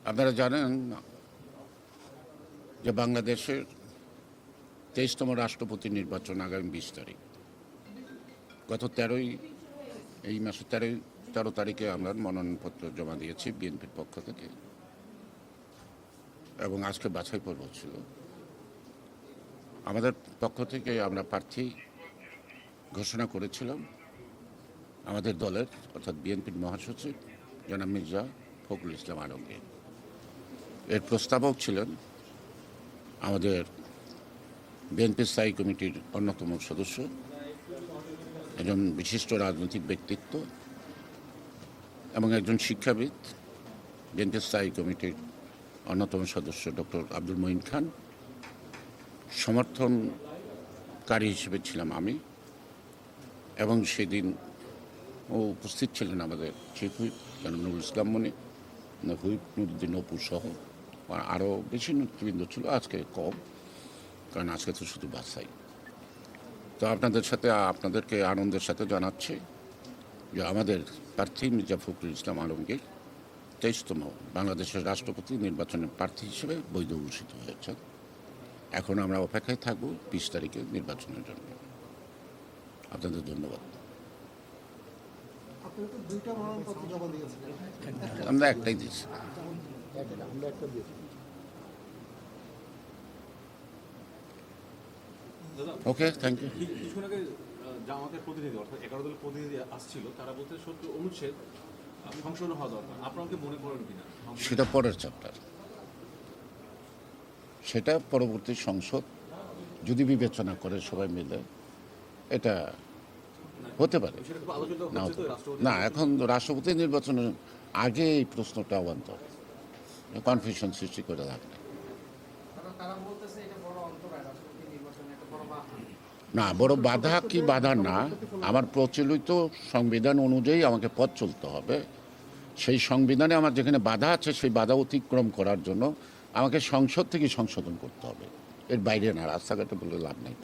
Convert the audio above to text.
আপনারা জানেন যে বাংলাদেশের 23তম রাষ্ট্রপতি নির্বাচন আগামী 20 তারিখ। গত এই মাসের 13 তারিখে আমরা মনোনয়নপত্র জমা দিয়েছি বিএনপির পক্ষ থেকে, এবং আজকে বাছাই পর্ব ছিল। আমাদের পক্ষ থেকে আমরা প্রার্থী ঘোষণা করেছিলাম আমাদের দলের অর্থাৎ বিএনপির মহাসচিব জনাব মির্জা ফখরুল ইসলাম আলমগীর। এর প্রস্তাবক ছিলেন আমাদের বিএনপির স্থায়ী কমিটির অন্যতম সদস্য, একজন বিশিষ্ট রাজনৈতিক ব্যক্তিত্ব এবং একজন শিক্ষাবিদ, বিএনপির স্থায়ী কমিটির অন্যতম সদস্য ডক্টর আব্দুল মঈন খান। সমর্থনকারী হিসেবে ছিলাম আমি, এবং সেদিন উপস্থিত ছিলেন আমাদের চিফ হুইপ জনাব নুরুল ইসলাম মনি, হুইপ নুরুদ্দিন অপু সহ আরও বেশি নেতৃবৃন্দ ছিল। আজকে কম, কারণ আজকে তো শুধু বাছাই। তো আপনাদেরকে আনন্দের সাথে জানাচ্ছি যে আমাদের প্রার্থী মির্জা ফখরুল ইসলাম আলমগীর 23তম বাংলাদেশের রাষ্ট্রপতি নির্বাচনের প্রার্থী হিসেবে বৈধ ঘোষিত হয়েছেন। এখন আমরা অপেক্ষায় থাকব 20 তারিখে নির্বাচনের জন্য। আপনাদের ধন্যবাদ। আমরা একটাই দিচ্ছি। ওকে, থ্যাংক ইউ। কিছুক্ষণ আগে জামাতের প্রতিনিধি অর্থাৎ 11 দলের প্রতিনিধি আসছিল, তারা বলতে সত্য অনুচ্ছেদ সংশোধন হওয়া দরকার। আপনারা কি মনে করেন কিনা? সেটা পরের চ্যাপ্টার, সেটা পরবর্তী সংসদ যদি বিবেচনা করে সবাই মিলে, এটা হতে পারে। না, এখন রাষ্ট্রপতি নির্বাচনের আগে এই প্রশ্নটা অবান্তর, কনফিউশন সৃষ্টি করে লাগবে না। বড় বাধা কি বাধা না, আমার প্রচলিত সংবিধান অনুযায়ী আমাকে পথ চলতে হবে। সেই সংবিধানে আমার যেখানে বাধা আছে সেই বাধা অতিক্রম করার জন্য আমাকে সংসদ থেকে সংশোধন করতে হবে। এর বাইরে না, রাস্তাঘাটে বলে লাভ নেই।